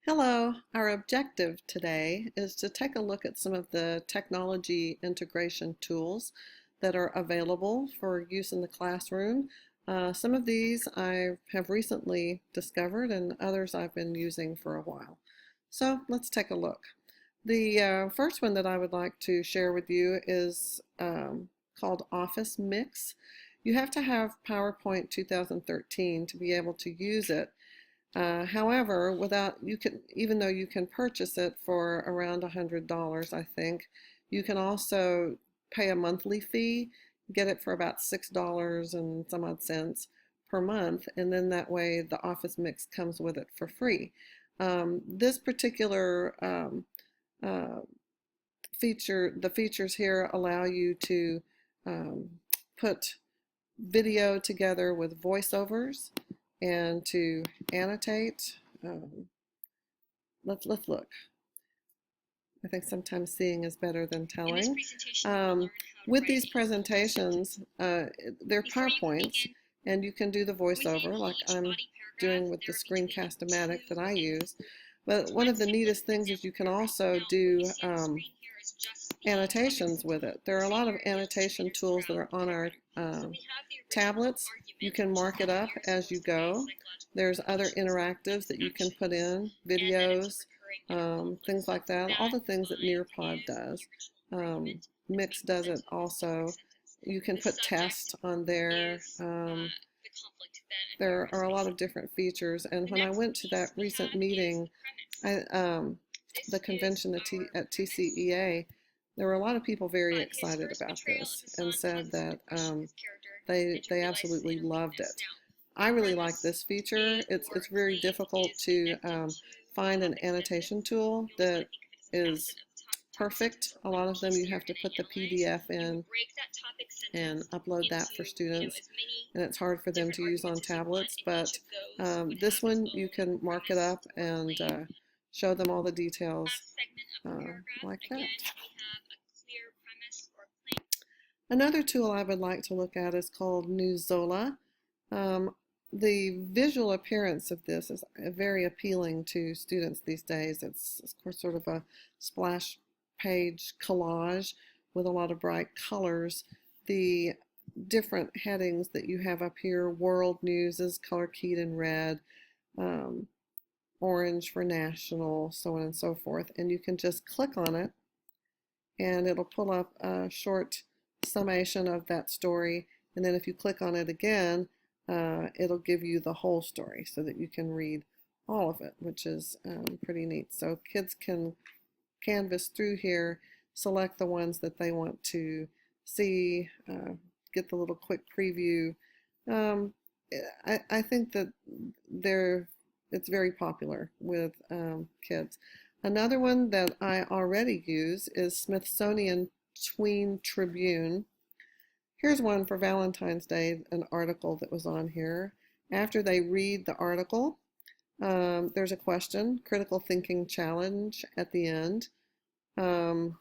Hello, our objective today is to take a look at some of the technology integration tools that are available for use in the classroom. Some of these I have recently discovered and others I've been using for a while. So let's take a look. The first one that I would like to share with you is called Office Mix. You have to have PowerPoint 2013 to be able to use it. However, even though you can purchase it for around $100, I think, you can also pay a monthly fee, get it for about $6 and some odd cents per month, and then that way the Office Mix comes with it for free. This particular the features here allow you to put video together with voiceovers and to annotate. Let's look. I think sometimes seeing is better than telling. With these presentations, they're PowerPoints, and you can do the voiceover like I'm doing with the Screencast-O-Matic that I use. But one of the neatest things is you can also do annotations with it. There are a lot of annotation tools that are on our tablets. You can mark it up as you go. There's other interactives that you can put in, videos, things like that, all the things that Nearpod does. Mix does it also. You can put tests on there. There are a lot of different features, and when I went to that recent meeting, the convention at TCEA, there were a lot of people very excited about this and said that they absolutely loved it. I really like this feature. It's very difficult to find an annotation tool that is perfect. A lot of them you have to put the PDF in and upload that for students, and it's hard for them to use on tablets. But this one you can mark it up and show them all the details like that. Another tool I would like to look at is called Newzola. The visual appearance of this is very appealing to students these days. It's of course sort of a splash page collage with a lot of bright colors. The different headings that you have up here, world news is color keyed in red, orange for national, so on and so forth. And you can just click on it and it'll pull up a short summation of that story, and then if you click on it again, it'll give you the whole story so that you can read all of it, which is pretty neat. So kids can canvas through here, select the ones that they want to see, get the little quick preview. I think that it's very popular with kids. Another one that I already use is Smithsonian Tween Tribune. Here's one for Valentine's Day, an article that was on here. After they read the article, there's a question, critical thinking challenge at the end. And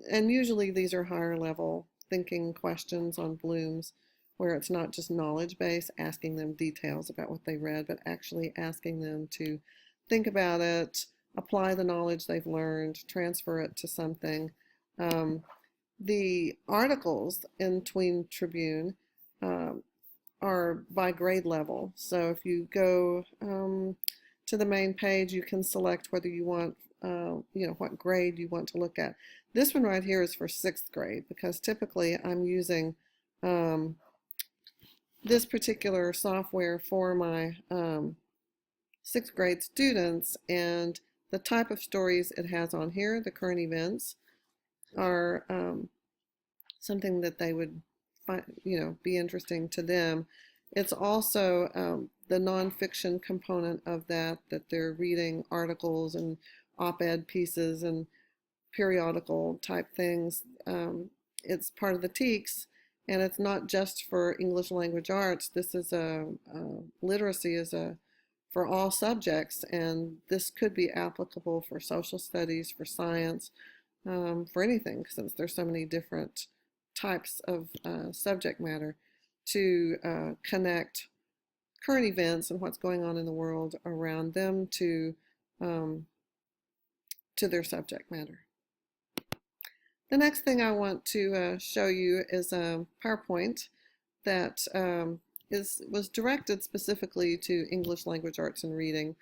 usually these are higher level thinking questions on Bloom's, where it's not just knowledge based, asking them details about what they read, but actually asking them to think about it, apply the knowledge they've learned, transfer it to something. The articles in Tween Tribune are by grade level. So if you go to the main page, you can select whether you want, what grade you want to look at. This one right here is for 6th grade because typically I'm using this particular software for my 6th grade students, and the type of stories it has on here, the current events, are something that they would find, be interesting to them. It's also the nonfiction component of that they're reading articles and op-ed pieces and periodical type things. It's part of the TEKS, and it's not just for English language arts. This is literacy is for all subjects, and this could be applicable for social studies, for science, for anything, since there's so many different types of subject matter to connect current events and what's going on in the world around them to um, to their subject matter. The next thing I want to show you is a PowerPoint that was directed specifically to English language arts and reading,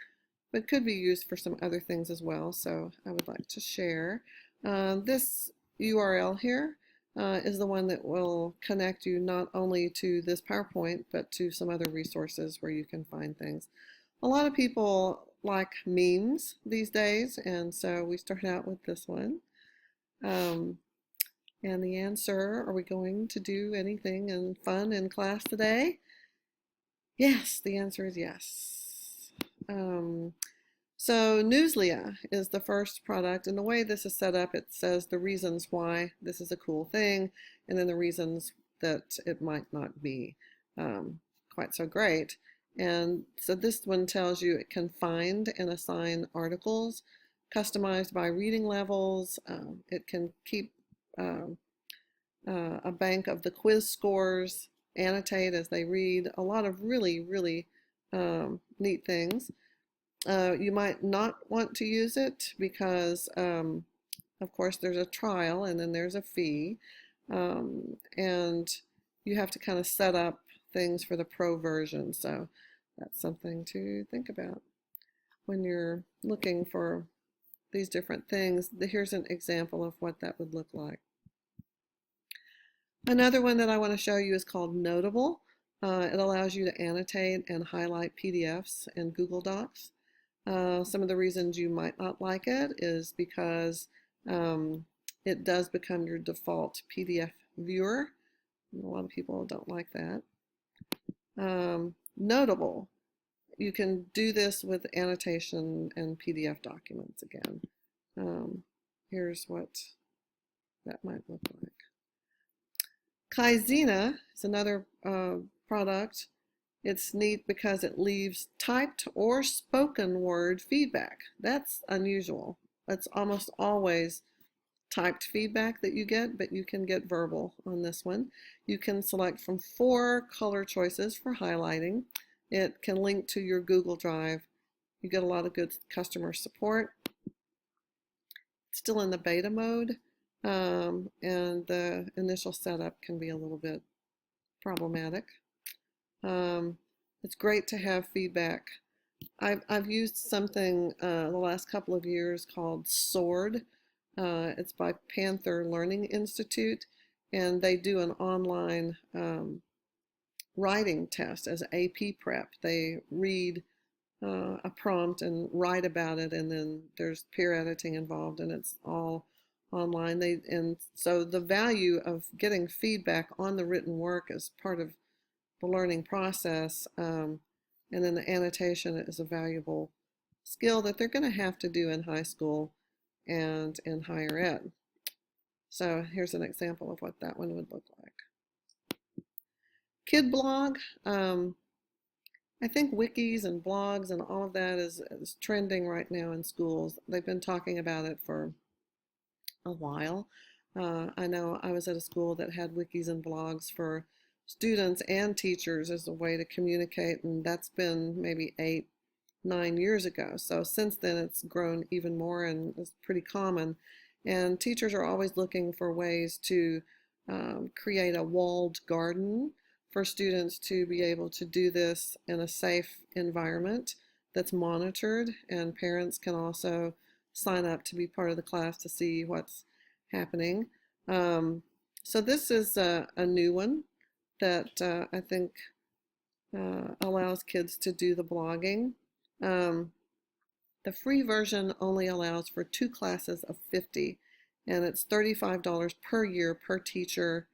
but could be used for some other things as well. So I would like to share. This URL here is the one that will connect you not only to this PowerPoint, but to some other resources where you can find things. A lot of people like memes these days, and so we started out with this one. And the answer, are we going to do anything fun in class today? Yes, the answer is yes. So Newslia is the first product, and the way this is set up, it says the reasons why this is a cool thing, and then the reasons that it might not be quite so great. And so this one tells you it can find and assign articles customized by reading levels. It can keep a bank of the quiz scores, annotate as they read, a lot of really, really neat things. You might not want to use it because, of course, there's a trial and then there's a fee. And you have to kind of set up things for the pro version. So that's something to think about when you're looking for these different things. Here's an example of what that would look like. Another one that I want to show you is called Notable. It allows you to annotate and highlight PDFs in Google Docs. Some of the reasons you might not like it is because it does become your default PDF viewer. A lot of people don't like that. Notable. You can do this with annotation and PDF documents again. Here's what that might look like. Kaizena is another product. It's neat because it leaves typed or spoken word feedback. That's unusual. It's almost always typed feedback that you get, but you can get verbal on this one. You can select from 4 color choices for highlighting. It can link to your Google Drive. You get a lot of good customer support. It's still in the beta mode, and the initial setup can be a little bit problematic. It's great to have feedback. I've used something the last couple of years called SWORD. It's by Panther Learning Institute, and they do an online writing test as AP prep. They read a prompt and write about it, and then there's peer editing involved, and it's all online. And so the value of getting feedback on the written work is part of the learning process, and then the annotation is a valuable skill that they're going to have to do in high school and in higher ed. So here's an example of what that one would look like. Kid blog. I think wikis and blogs and all of that is trending right now in schools. They've been talking about it for a while. I know I was at a school that had wikis and blogs for students and teachers as a way to communicate, and that's been maybe 8-9 years ago. So since then it's grown even more and it's pretty common. And teachers are always looking for ways to create a walled garden for students to be able to do this in a safe environment that's monitored, and parents can also sign up to be part of the class to see what's happening. So this is a new one that I think allows kids to do the blogging. The free version only allows for 2 classes of 50, and it's $35 per year per teacher.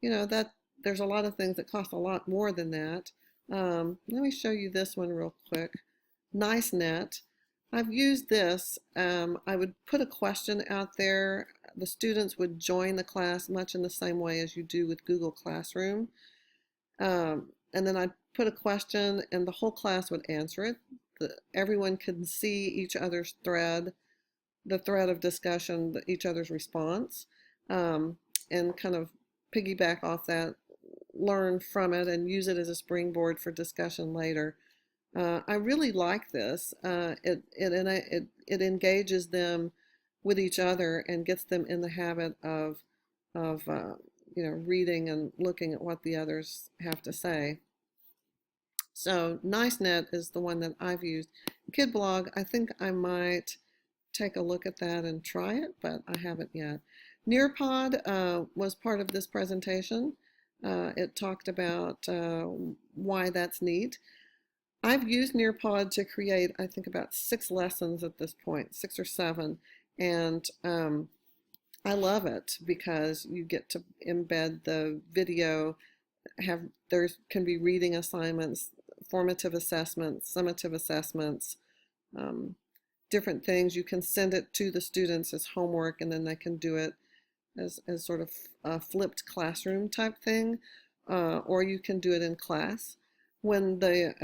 You know, that there's a lot of things that cost a lot more than that. Let me show you this one real quick. NiceNet. I've used this. I would put a question out there. The students would join the class much in the same way as you do with Google Classroom. And then I'd put a question and the whole class would answer it. Everyone could see each other's thread, the thread of discussion, each other's response, and kind of piggyback off that, learn from it, and use it as a springboard for discussion later. I really like this. It engages them with each other and gets them in the habit of reading and looking at what the others have to say. So NiceNet is the one that I've used. KidBlog, I think I might take a look at that and try it, but I haven't yet. Nearpod was part of this presentation. It talked about why that's neat. I've used Nearpod to create, I think, about 6 lessons at this point, 6 or 7, and I love it because you get to embed the video. There can be reading assignments, formative assessments, summative assessments, different things. You can send it to the students as homework, and then they can do it as sort of a flipped classroom type thing, or you can do it in class. When the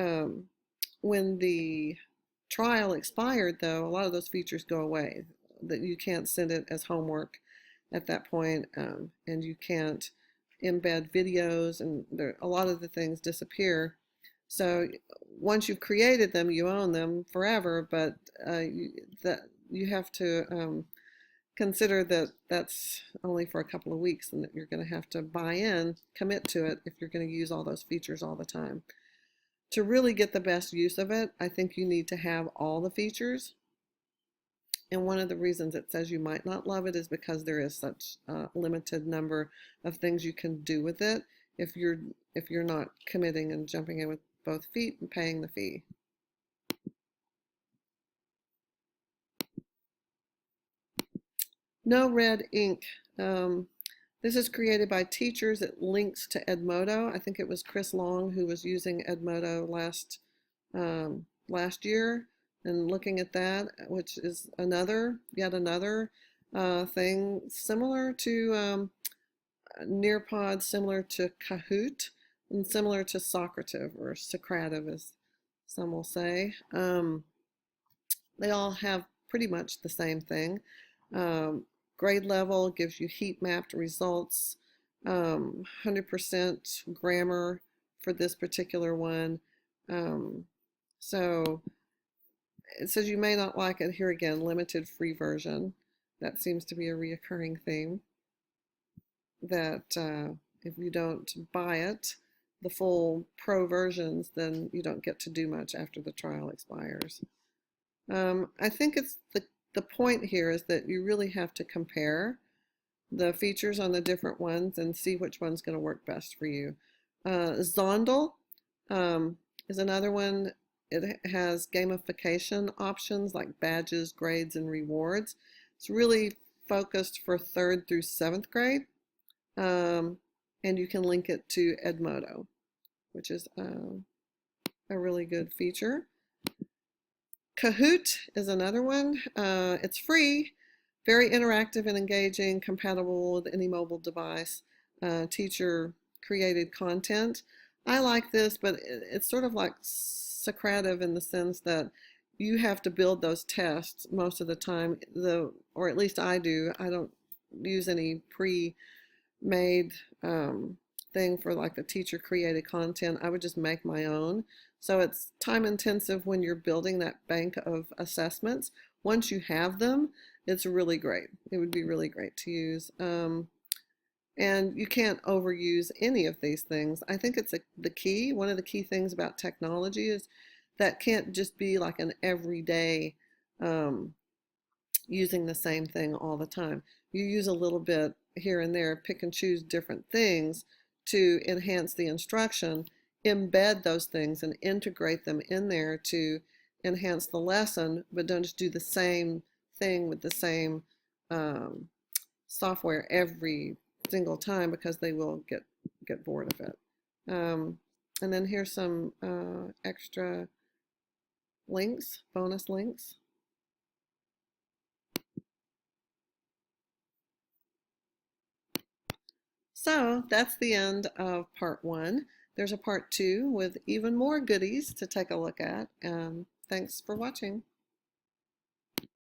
trial expired, though, a lot of those features go away. That you can't send it as homework at that point, and you can't embed videos, and a lot of the things disappear. So once you've created them, you own them forever, but you have to consider that that's only for a couple of weeks and that you're going to have to buy in, commit to it if you're going to use all those features all the time. To really get the best use of it, I think you need to have all the features. And one of the reasons it says you might not love it is because there is such a limited number of things you can do with it if you're not committing and jumping in with both feet and paying the fee. No red ink. This is created by teachers. It links to Edmodo. I think it was Chris Long who was using Edmodo last year and looking at that, which is yet another thing similar to Nearpod, similar to Kahoot, and similar to Socrative or Socrative, as some will say. They all have pretty much the same thing. Grade level gives you heat mapped results, 100% grammar for this particular one. So it says you may not like it. Here again, limited free version. That seems to be a reoccurring theme, that if you don't buy it, the full pro versions, then you don't get to do much after the trial expires. I think it's the point here is that you really have to compare the features on the different ones and see which one's going to work best for you. Zondel is another one. It has gamification options like badges, grades, and rewards. It's really focused for 3rd through 7th grade, and you can link it to Edmodo, which is a really good feature. Kahoot is another one. It's free, very interactive and engaging, compatible with any mobile device, teacher created content. I like this, but it's sort of like Socrative in the sense that you have to build those tests most of the time, or at least I do. I don't use any pre-made thing for like the teacher created content. I would just make my own. So it's time intensive when you're building that bank of assessments. Once you have them, it's really great. It would be really great to use. And you can't overuse any of these things. I think it's the key. One of the key things about technology is that can't just be like an everyday using the same thing all the time. You use a little bit here and there, pick and choose different things to enhance the instruction, embed those things and integrate them in there to enhance the lesson, but don't just do the same thing with the same software every single time, because they will get bored of it. And then here's some extra links, bonus links. So that's the end of part 1. There's a part 2 with even more goodies to take a look at. Thanks for watching.